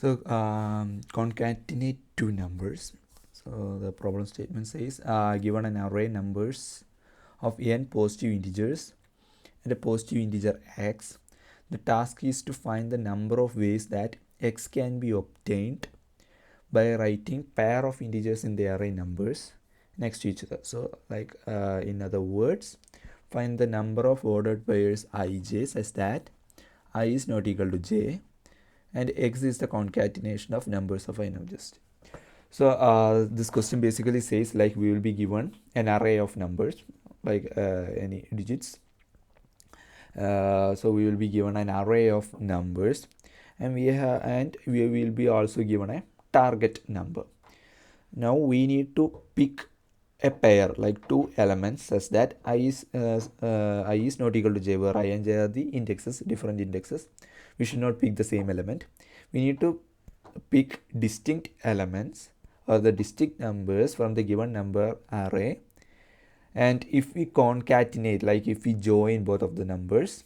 So concatenate two numbers. So the problem statement says given an array numbers of n positive integers and a positive integer x, the task is to find the number of ways that x can be obtained by writing pair of integers in the array numbers next to each other. So like in other words, find the number of ordered pairs ij such that I is not equal to j and x is the concatenation of numbers of n just. So this question basically says like we will be given an array of numbers like any digits. So we will be given an array of numbers and we will be also given a target number. Now we need to pick a pair like two elements such that I is not equal to j, where I and j are the indexes, different indexes. We should not pick the same element. We need to pick distinct elements or the distinct numbers from the given number array, and if we concatenate, like if we join both of the numbers,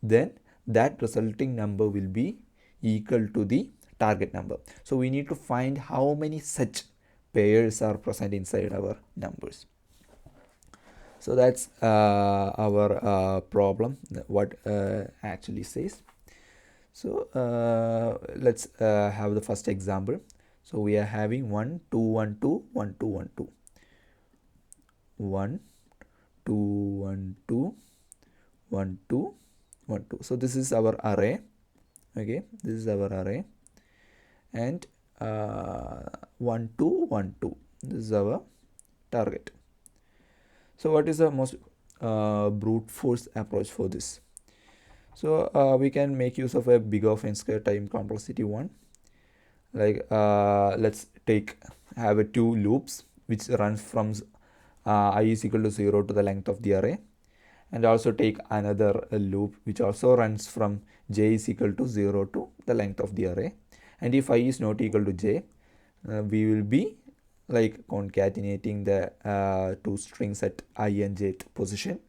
then that resulting number will be equal to the target number. So we need to find how many such pairs are present inside our numbers. So that's our problem, what actually says. So let's have the first example. So we are having 1 2 1 2 1 2 1 2 1 2 1 2 1 2 1 2. So this is our array. Okay, this is our array, and 1 2 1 2, this is our target. So what is the most brute force approach for this? So we can make use of a big of n square time complexity one. Like let's have a two loops which runs from I is equal to 0 to the length of the array, and also take another loop which also runs from j is equal to 0 to the length of the array. And if I is not equal to j, we will be like concatenating the two strings at I and jth position,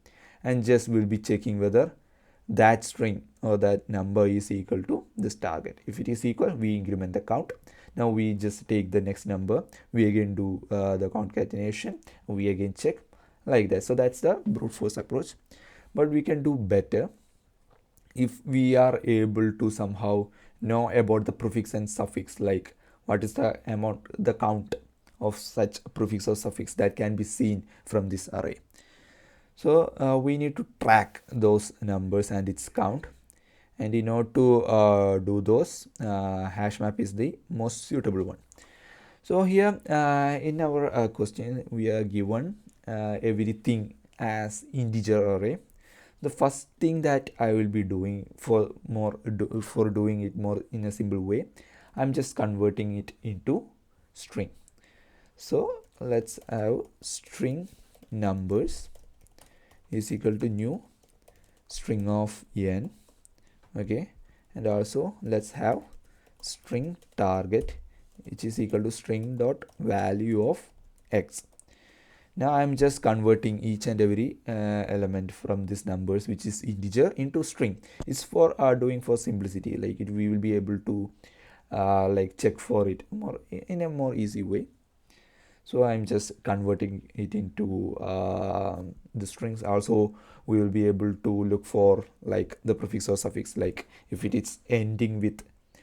and just will be checking whether that string or that number is equal to this target. If it is equal, we increment the count. Now we just take the next number, we again do the concatenation, we again check, like that. So that's the brute force approach. But we can do better if we are able to somehow know about the prefix and suffix, like what is the amount, the count of such prefix or suffix that can be seen from this array. So we need to track those numbers and its count, and in order to do those, hash map is the most suitable one. So here in our question, we are given everything as integer array. The first thing that I will be doing for doing it more in a simple way, I'm just converting it into string. So let's have string numbers is equal to new string of n. Okay, and also let's have string target which is equal to string dot value of x. Now I'm just converting each and every element from these numbers which is integer into string. It's for doing for simplicity, like we will be able to like check for it more in a more easy way. So I'm just converting it into the strings. Also we will be able to look for like the prefix or suffix, like if it is ending with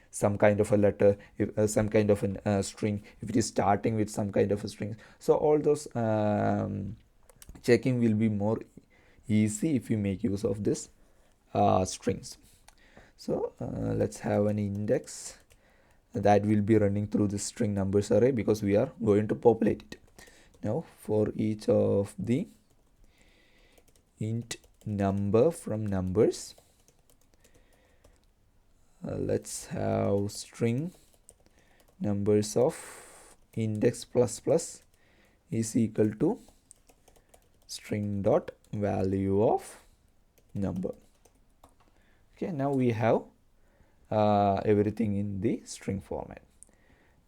some kind of a letter, if some kind of a string, if it is starting with some kind of a string. So all those checking will be more easy if you make use of this strings. So let's have an index that will be running through the string numbers array, because we are going to populate it. Now for each of the int number from numbers, let's have string numbers of index plus plus is equal to string dot value of number. Okay, now we have everything in the string format.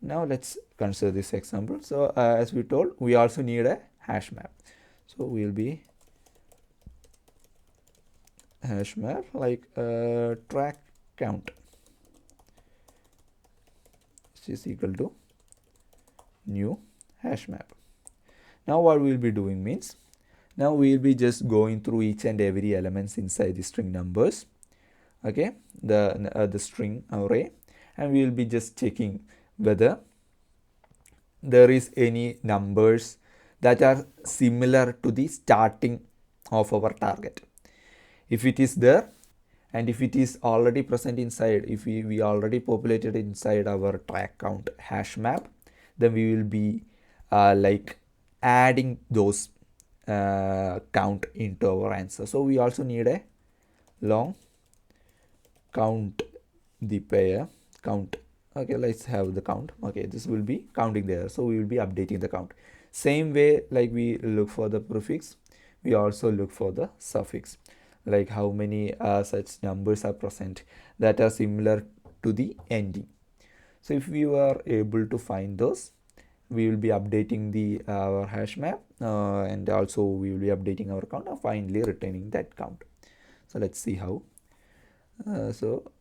Now let's consider this example. So as we told, we also need a hash map. So we'll be hash map like track count. which is equal to new hash map. Now what we will be doing means, now we will be just going through each and every elements inside the string numbers, okay, the string array, and we will be just checking whether there is any numbers that are similar to the starting of our target. If it is there, and if it is already present inside, if we already populated inside our track count hash map, then we will be like adding those count into our answer. So we also need a long count the pair count. Okay, let's have the count. Okay, this will be counting there, so we will be updating the count. Same way, like we look for the prefix, we also look for the suffix, like how many such numbers are present that are similar to the ending. So if we are able to find those, we will be updating the our hash map, and also we will be updating our count, and finally returning that count. So let's see how.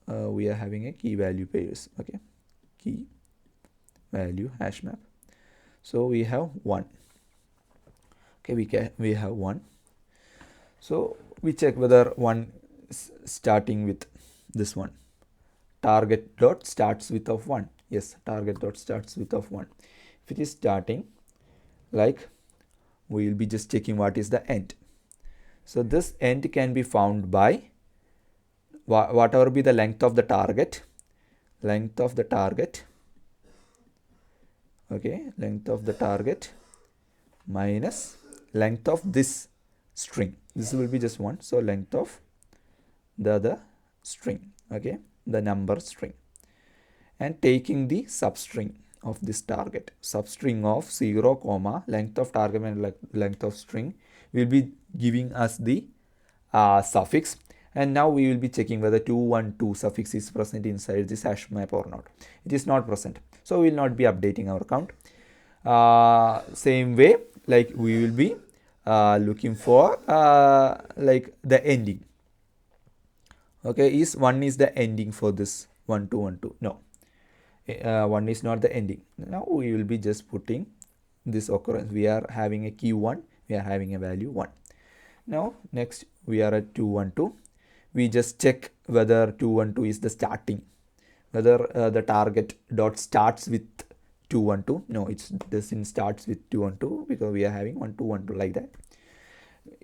We are having a key value pairs. Okay, key value hash map. So we have 1. Okay, we have 1. So we check whether 1 is starting with this one. Target dot starts with of 1. Yes, target dot starts with of 1. If it is starting, like, we will be just checking what is the end. So this end can be found by whatever be the length of the target, okay, length of the target minus length of this string. This will be just 1, so length of the other string, okay, the number string, and taking the substring of this target, substring of 0 comma length of target and length of string will be giving us the suffix. And now we will be checking whether 212 suffix is present inside this hash map or not. It is not present, so we will not be updating our count. Same way, like we will be looking for like the ending. Okay, is 1 is the ending for this 1212? No, 1 is not the ending. Now we will be just putting this occurrence. We are having a key 1, we are having a value 1. Now next we are at 212. We just check whether 212 is the starting, whether the target dot starts with 212. No, it doesn't starts with 212 because we are having 1212 like that.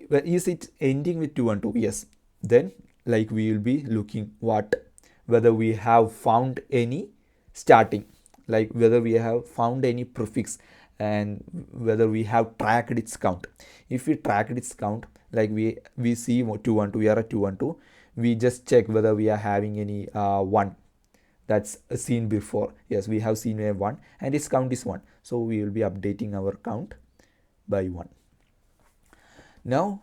But is it ending with 212? Yes. Then like we will be looking whether we have found any starting, like whether we have found any prefix, and whether we have tracked its count. If we tracked its count, like we see 212, we are at 212, we just check whether we are having any 1 that's seen before. Yes, we have seen a 1 and its count is 1, so we will be updating our count by 1. Now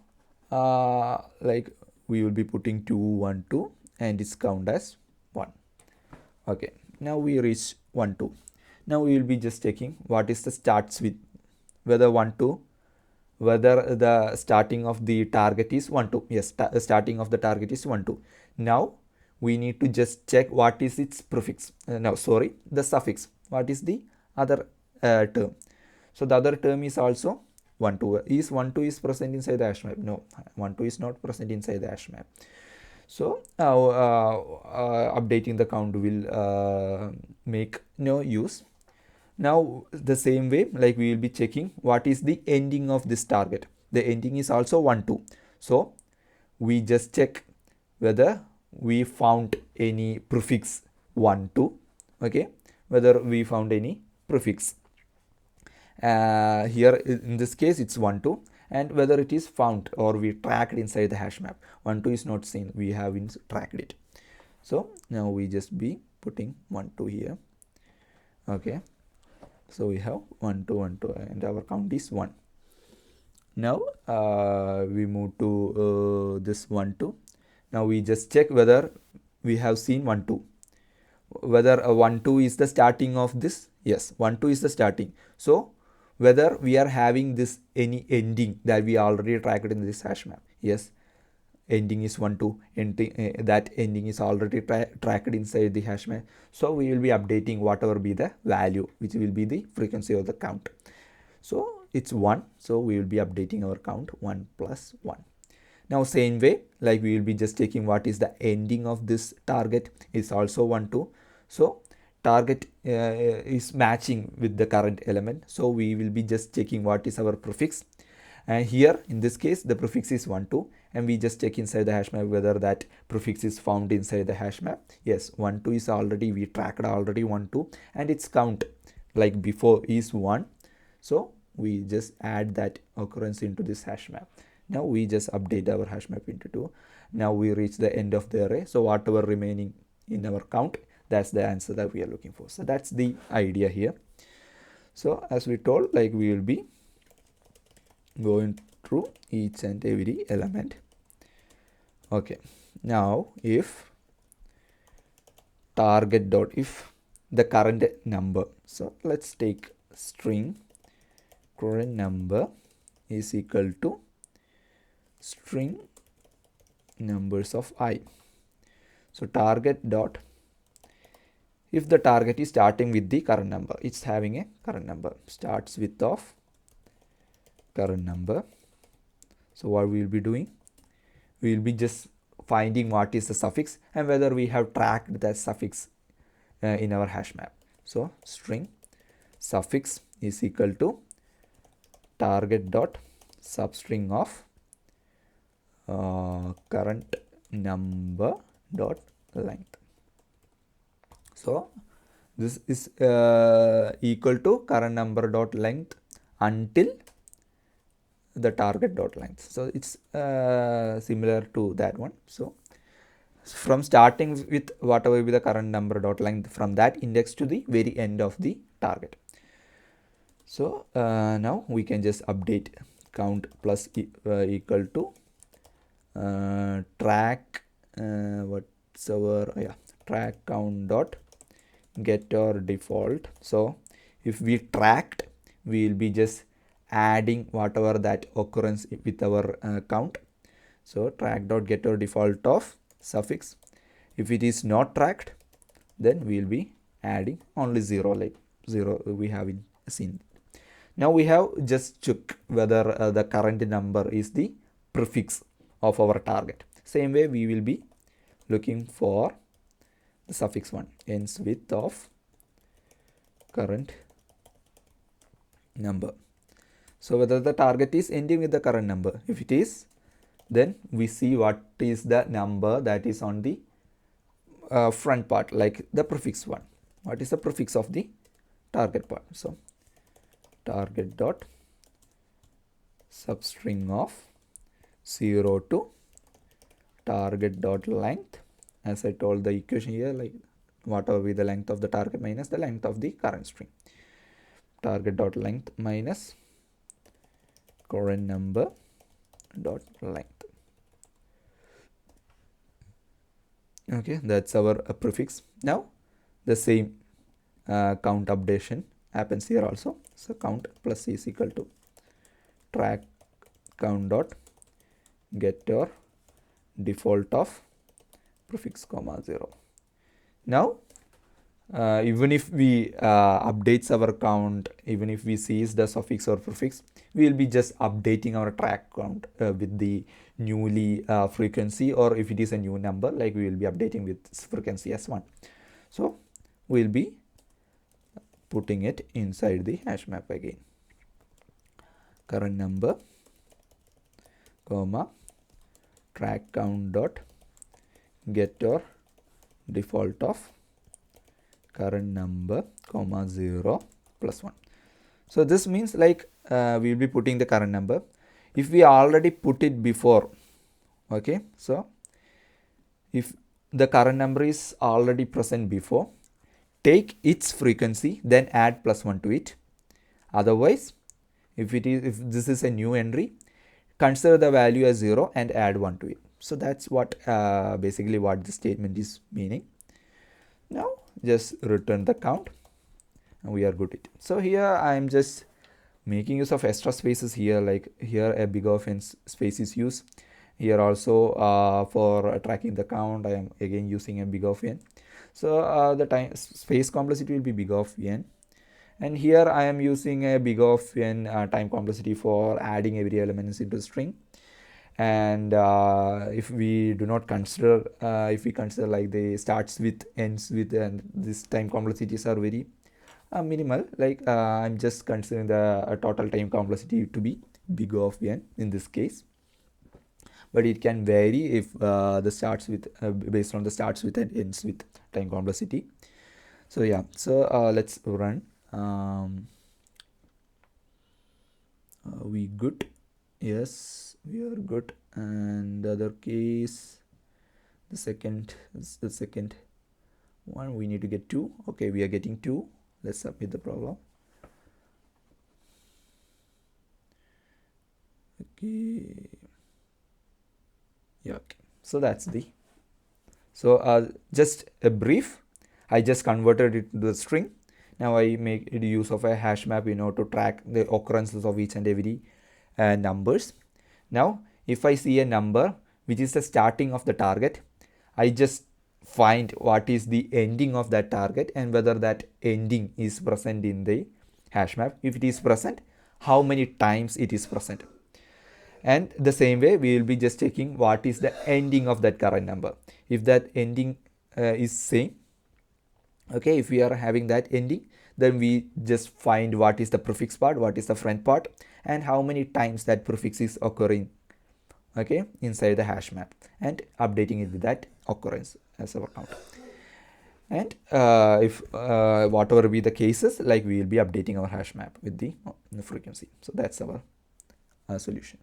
like we will be putting 212 and its count as 1. Okay, now we reach 12. Now we will be just checking what is the starts with, whether whether the starting of the target is 12. Yes, starting of the target is 12. Now we need to just check what is its prefix. The suffix. What is the other term? So the other term is also 12. Is 12 is present inside the hash map? No, 12 is not present inside the hash map. So updating the count will make no use. Now the same way, like we will be checking what is the ending of this target. The ending is also 12. So we just check whether we found any prefix 12. Okay, whether we found any prefix. Here in this case it's 12, and whether it is found or we tracked inside the hash map. 12 is not seen, we have tracked it. So now we just be putting 12 here. Okay, so we have 1212 and our count is 1. Now we move to this 12. Now we just check whether we have seen 12, whether 12 is the starting of this. Yes, 12 is the starting. So whether we are having this any ending that we already tracked in this hash map. Yes, ending is 1 2, that ending is already tracked inside the hash map. So we will be updating whatever be the value which will be the frequency of the count. So it's 1, so we will be updating our count 1 plus 1. Now same way, like we will be just taking what is the ending of this target is also 1 2. So target is matching with the current element, so we will be just checking what is our prefix, and here in this case the prefix is 1 2, and we just check inside the hash map whether that prefix is found inside the hash map. Yes, 1 2 is already, we tracked already 1 2, and its count like before is 1, so we just add that occurrence into this hash map. Now we just update our hash map into 2. Now we reach the end of the array, so whatever remaining in our count, that's the answer that we are looking for. So that's the idea here. So as we told, like we will be going through each and every element. Okay, now if target dot, if the current number, so let's take string current number is equal to string numbers of I. So target dot, if the target is starting with the current number, it's having a current number, starts with of current number. So what we will be doing, we will be just finding what is the suffix and whether we have tracked that suffix in our hash map. So string suffix is equal to target dot substring of current number dot length. So this is equal to current number dot length until the target dot length. So it's similar to that one. So from starting with whatever be the current number dot length, from that index to the very end of the target. So now we can just update count plus equal to track what's our track count dot get or default. So if we tracked, we will be just adding whatever that occurrence with our count. So track dot get or default of suffix. If it is not tracked, then we will be adding only 0, like 0 we have seen. Now we have just check whether the current number is the prefix of our target. Same way we will be looking for the suffix one, ends with of current number. So whether the target is ending with the current number, if it is, then we see what is the number that is on the front part, like the prefix one. What is the prefix of the target part? So target dot substring of 0 to target dot length, as I told the equation here, like whatever be the length of the target minus the length of the current string. Target dot length minus current number dot length. Okay, that's our prefix. Now the same count updation happens here also. So count plus is equal to track count dot getter default of prefix comma 0. Now even if we updates our count, even if we sees the suffix or prefix, we will be just updating our track count with the newly frequency, or if it is a new number, like we will be updating with frequency as 1. So we will be putting it inside the hash map again. Current number comma track count dot getter default of current number comma 0 plus 1. So this means like we will be putting the current number. If we already put it before, okay, so if the current number is already present before, take its frequency, then add plus 1 to it. Otherwise, if this is a new entry, consider the value as 0 and add 1 to it. So that's what basically what the statement is meaning. Now just return the count and we are good with it. So here I am just making use of extra spaces here, like here a big offense space is used, Here also for tracking the count, I am again using a big of n. So the time space complexity will be big of n, and here I am using a big of n time complexity for adding every element into the string. And if we do not consider, if we consider like the starts with, ends with, and this time complexities are very minimal, like I'm just considering the total time complexity to be big of n in this case, but it can vary if the starts with based on the starts with and ends with time complexity. So yeah, so let's run. We good? Yes, we are good. And the other case, the second one, we need to get 2. Okay, we are getting 2. Let's submit the problem. Okay, yeah, okay. So that's the, so just a brief, I just converted it to the string. Now I make use of a hash map, to track the occurrences of each and every numbers. Now if I see a number which is the starting of the target, I just find what is the ending of that target and whether that ending is present in the hash map. If it is present, how many times it is present. And the same way, we will be just checking what is the ending of that current number. If that ending is same, okay, if we are having that ending, then we just find what is the prefix part, what is the front part, and how many times that prefix is occurring, okay, inside the hash map, and updating it with that occurrence as our count. And if whatever be the cases, like we will be updating our hash map with the frequency. So that's our solution.